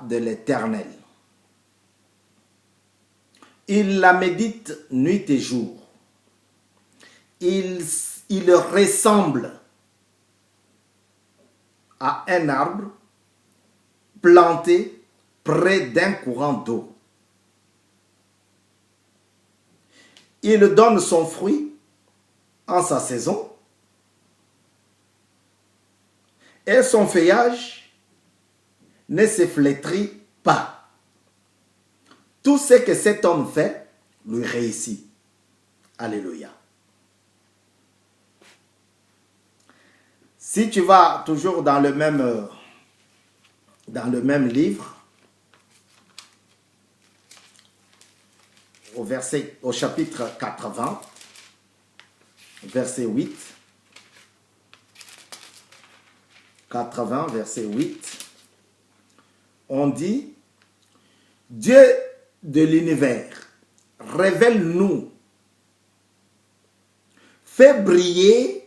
de l'Éternel. Il la médite nuit et jour. Il ressemble à un arbre planté près d'un courant d'eau. Il donne son fruit en sa saison et son feuillage ne se flétrit pas. Tout ce que cet homme fait lui réussit. Alléluia. Si tu vas toujours dans le même livre, au chapitre 80, verset 8, 80, verset 8, on dit, Dieu de l'univers, révèle-nous, fais briller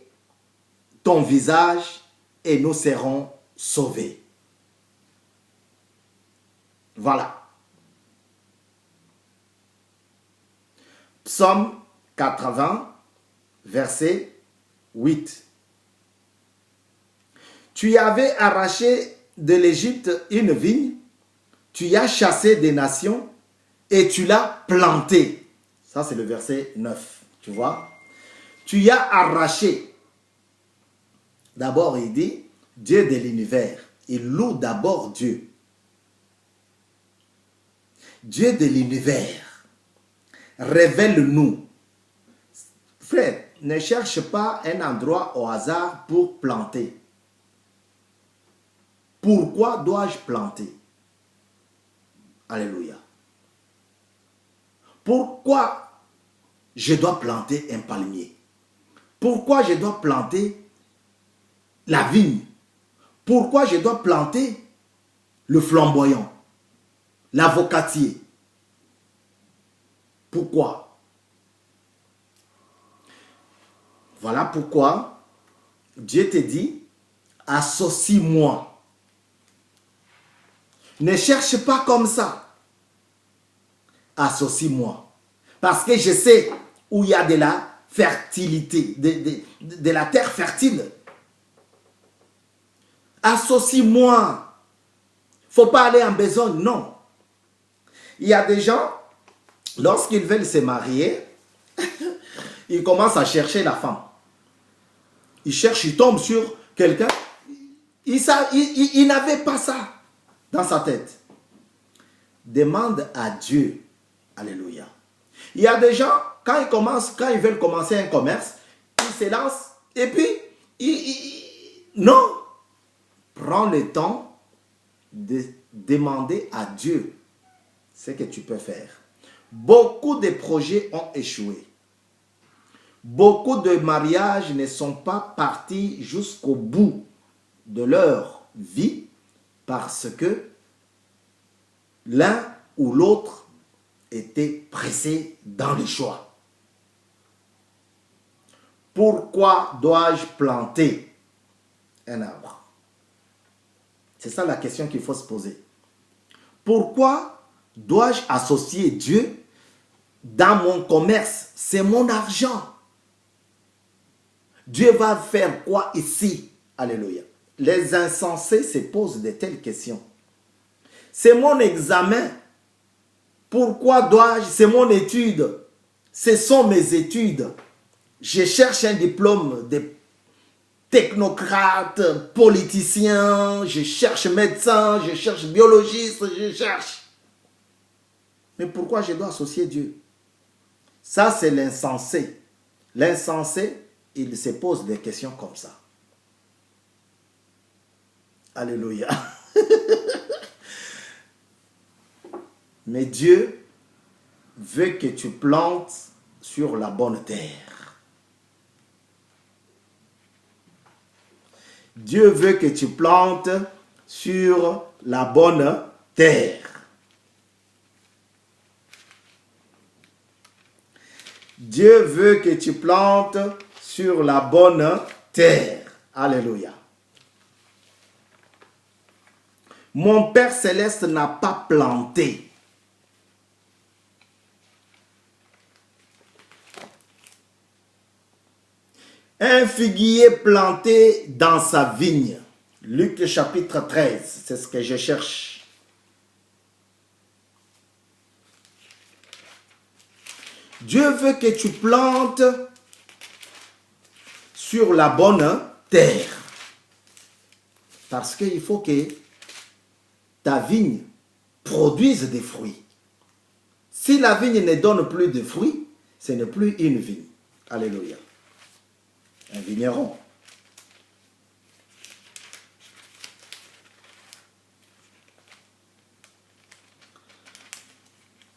ton visage et nous serons sauvés. Voilà. Psaume 80, verset 8. Tu avais arraché de l'Égypte une vigne, tu y as chassé des nations et tu l'as plantée. Ça, c'est le verset 9. Tu vois? Tu y as arraché. D'abord, il dit Dieu de l'univers. Il loue d'abord Dieu. Dieu de l'univers. Révèle-nous. Frère, ne cherche pas un endroit au hasard pour planter. Pourquoi dois-je planter? Alléluia. Pourquoi je dois planter un palmier? Pourquoi je dois planter la vigne? Pourquoi je dois planter le flamboyant, l'avocatier? Pourquoi? Voilà pourquoi Dieu te dit, associe-moi. Ne cherche pas comme ça. Associe-moi. Parce que je sais où il y a de la fertilité, de la terre fertile. Associe-moi. Il ne faut pas aller en besogne, non. Il y a des gens, lorsqu'ils veulent se marier, ils commencent à chercher la femme. Ils cherchent, ils tombent sur quelqu'un. Ils n'avaient pas ça dans sa tête. Demande à Dieu. Alléluia. Il y a des gens, quand ils veulent commencer un commerce, ils se lancent et puis, non. Prends le temps de demander à Dieu ce que tu peux faire. Beaucoup de projets ont échoué. Beaucoup de mariages ne sont pas partis jusqu'au bout de leur vie parce que l'un ou l'autre était pressé dans le choix. Pourquoi dois-je planter un arbre? C'est ça la question qu'il faut se poser. Pourquoi dois-je associer Dieu dans mon commerce? C'est mon argent. Dieu va faire quoi ici? Alléluia. Les insensés se posent de telles questions. C'est mon examen. Pourquoi dois-je? C'est mon étude. Ce sont mes études. Je cherche un diplôme de technocrate, politicien, je cherche médecin, je cherche biologiste, je cherche. Mais pourquoi je dois associer Dieu? Ça, c'est l'insensé. L'insensé, il se pose des questions comme ça. Alléluia. Mais Dieu veut que tu plantes sur la bonne terre. Dieu veut que tu plantes sur la bonne terre. Dieu veut que tu plantes sur la bonne terre. Alléluia. mon Père Céleste n'a pas planté. Un figuier planté dans sa vigne. Luc chapitre 13, c'est ce que je cherche. Dieu veut que tu plantes sur la bonne terre. Parce qu'il faut que ta vigne produise des fruits. Si la vigne ne donne plus de fruits, ce n'est plus une vigne. Alléluia. Un vigneron.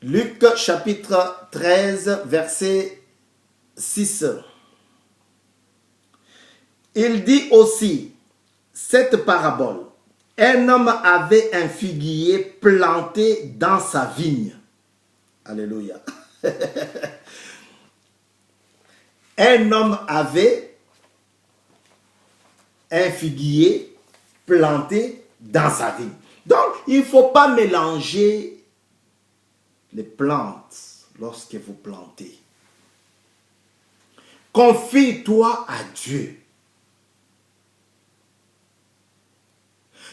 Luc chapitre 13, verset 6. Il dit aussi cette parabole. Un homme avait un figuier planté dans sa vigne. Alléluia. Un homme avait un figuier planté dans sa vigne. Donc, il ne faut pas mélanger les plantes lorsque vous plantez. Confie-toi à Dieu.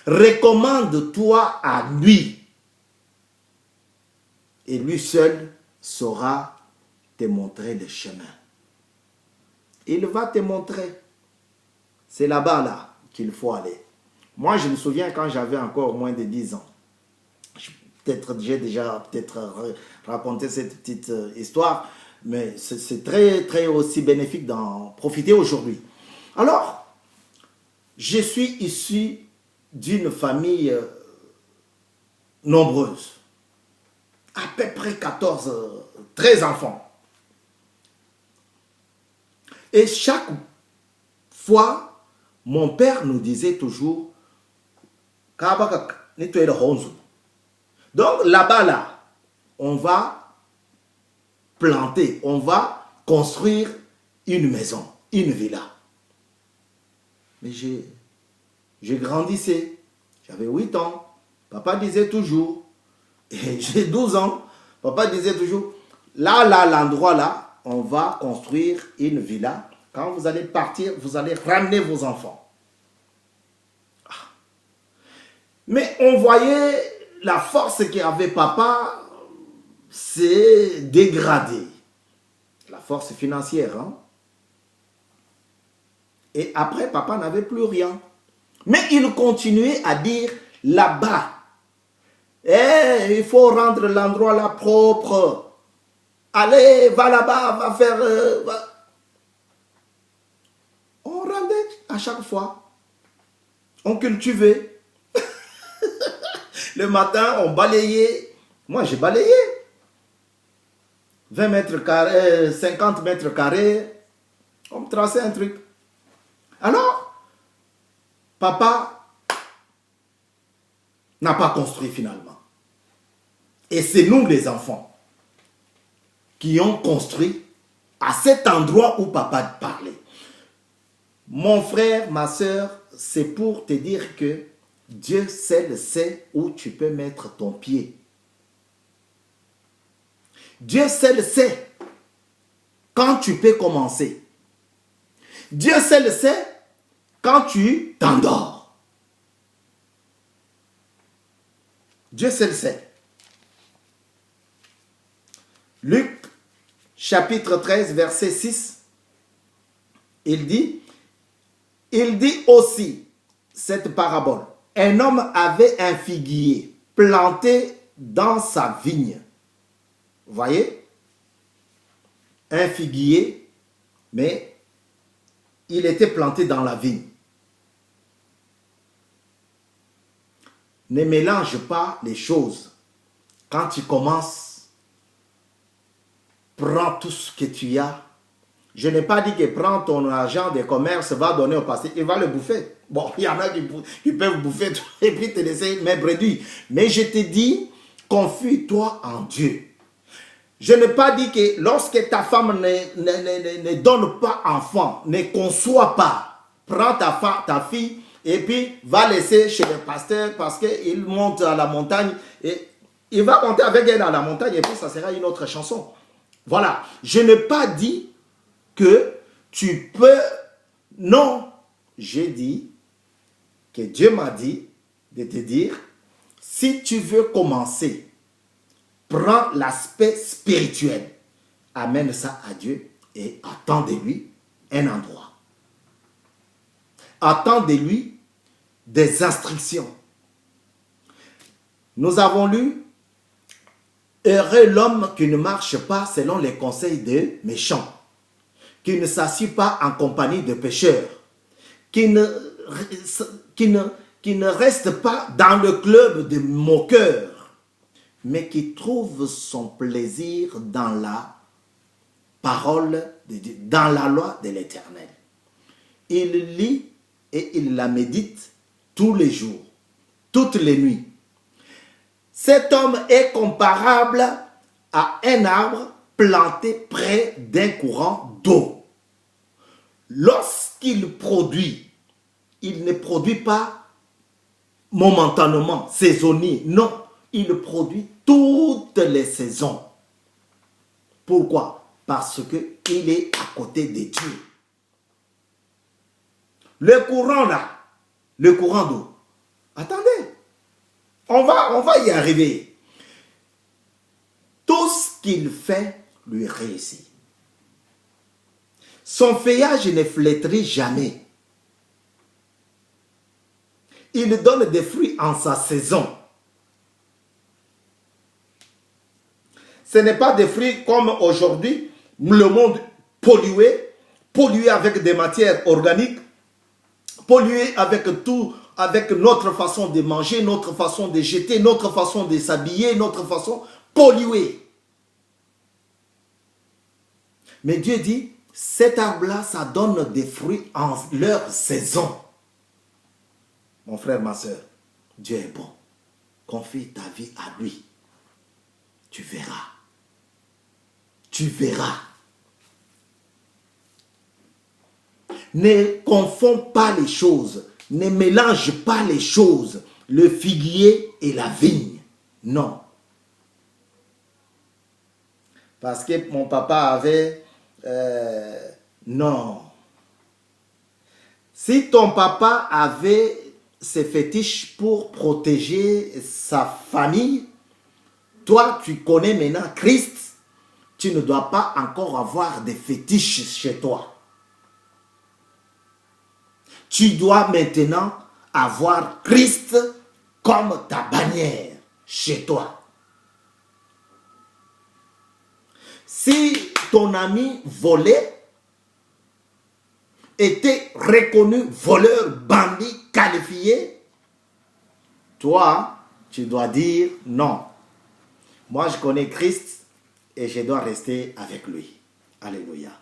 Recommande-toi à lui. Et lui seul saura te montrer le chemin. Il va te montrer. C'est là-bas là qu'il faut aller. Moi, je me souviens quand j'avais encore moins de 10 ans. J'ai déjà raconté cette petite histoire, mais c'est très aussi bénéfique d'en profiter aujourd'hui. Alors, je suis issu d'une famille nombreuse. À peu près 13 enfants. Et chaque fois, mon père nous disait toujours, donc là-bas, là, on va planter, on va construire une maison, une villa. Mais j'ai grandissé, j'avais 8 ans, papa disait toujours, et j'ai 12 ans, papa disait toujours, là, l'endroit là, on va construire une villa. Quand vous allez partir, vous allez ramener vos enfants. Mais on voyait la force qu'avait papa s'est dégradée. La force financière. Hein? Et après, papa n'avait plus rien. Mais il continuait à dire là-bas, il faut rendre l'endroit là propre. Allez, va là-bas, va faire... On rendait à chaque fois. On cultivait. Le matin, on balayait. Moi, j'ai balayé. 20 mètres carrés, 50 mètres carrés. On me traçait un truc. Alors, papa n'a pas construit finalement. Et c'est nous, les enfants, qui ont construit à cet endroit où papa parlait. Mon frère, ma soeur, c'est pour te dire que Dieu seul sait où tu peux mettre ton pied. Dieu seul sait quand tu peux commencer. Dieu seul sait quand tu t'endors. Dieu seul sait. Luc chapitre 13 verset 6, il dit aussi cette parabole. Un homme avait un figuier planté dans sa vigne. Vous voyez? Un figuier, mais il était planté dans la vigne. Ne mélange pas les choses. Quand tu commences, prends tout ce que tu as. Je n'ai pas dit que prends ton argent de commerce, va donner au passé, il va le bouffer. Bon, il y en a qui peuvent bouffer tout et puis te laisser mes brebis. Mais je te dis, confie-toi en Dieu. Je n'ai pas dit que lorsque ta femme ne donne pas enfant, ne conçoit pas, prends ta fille, et puis va laisser chez le pasteur parce qu'il monte à la montagne et il va monter avec elle à la montagne et puis ça sera une autre chanson. Voilà. Je n'ai pas dit que tu peux... Non. J'ai dit que Dieu m'a dit de te dire, si tu veux commencer, prends l'aspect spirituel, amène ça à Dieu et attends de lui un endroit. Attends de lui des instructions. Nous avons lu, heureux l'homme qui ne marche pas selon les conseils des méchants, qui ne s'assied pas en compagnie de pécheurs, qui ne reste pas dans le club des moqueurs, mais qui trouve son plaisir dans la parole de Dieu, dans la loi de l'Éternel. Il lit et il la médite tous les jours, toutes les nuits. Cet homme est comparable à un arbre planté près d'un courant d'eau. Lorsqu'il produit, il ne produit pas momentanément, saisonnier. Non, il produit toutes les saisons. Pourquoi? Parce qu'il est à côté de Dieu. Le courant là, le courant d'eau. Attendez, on va y arriver. Tout ce qu'il fait lui réussit. Son feuillage ne flétrit jamais. Il donne des fruits en sa saison. Ce n'est pas des fruits comme aujourd'hui, le monde pollué avec des matières organiques, pollué avec tout, avec notre façon de manger, notre façon de jeter, notre façon de s'habiller, notre façon polluée. Mais Dieu dit, cet arbre-là, ça donne des fruits en leur saison. Mon frère, ma soeur, Dieu est bon. Confie ta vie à lui. Tu verras. Tu verras. Ne confonds pas les choses. Ne mélange pas les choses. Le figuier et la vigne. Non. Parce que mon papa avait... non. Si ton papa avait ces fétiches pour protéger sa famille, toi, tu connais maintenant Christ, tu ne dois pas encore avoir des fétiches chez toi. Tu dois maintenant avoir Christ comme ta bannière chez toi. Si ton ami volait, était reconnu voleur, bandit, qualifié, toi, tu dois dire non. Moi, je connais Christ et je dois rester avec lui. Alléluia.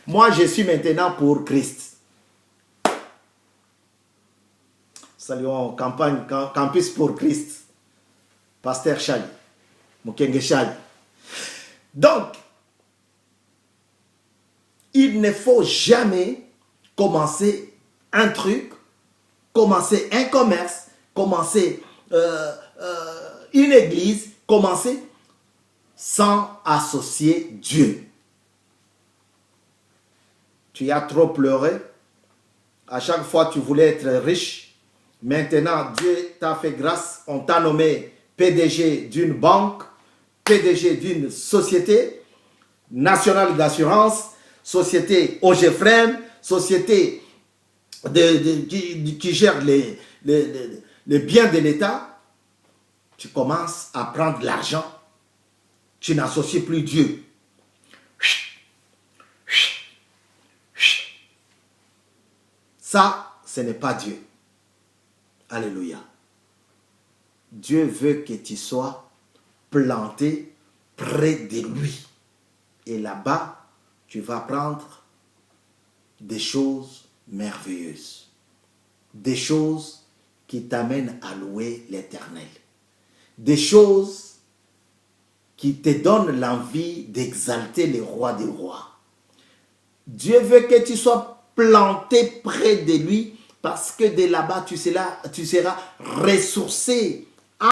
Moi, je suis maintenant pour Christ. Saluons campagne, campus pour Christ. Pasteur Chali. Mukenge Chali. Donc, il ne faut jamais commencer un truc, commencer un commerce, commencer une église, commencer sans associer Dieu. Tu as trop pleuré. À chaque fois, tu voulais être riche. Maintenant, Dieu t'a fait grâce. On t'a nommé PDG d'une banque, PDG d'une société nationale d'assurance, société OGFREM, société qui gère les biens de l'État. Tu commences à prendre l'argent. Tu n'associes plus Dieu. Ça, ce n'est pas Dieu. Alléluia. Dieu veut que tu sois planté près de lui. Et là-bas, tu vas prendre des choses merveilleuses. Des choses qui t'amènent à louer l'Éternel. Des choses qui te donnent l'envie d'exalter le roi des rois. Dieu veut que tu sois planté près de lui Parce que de là-bas, tu seras ressourcé.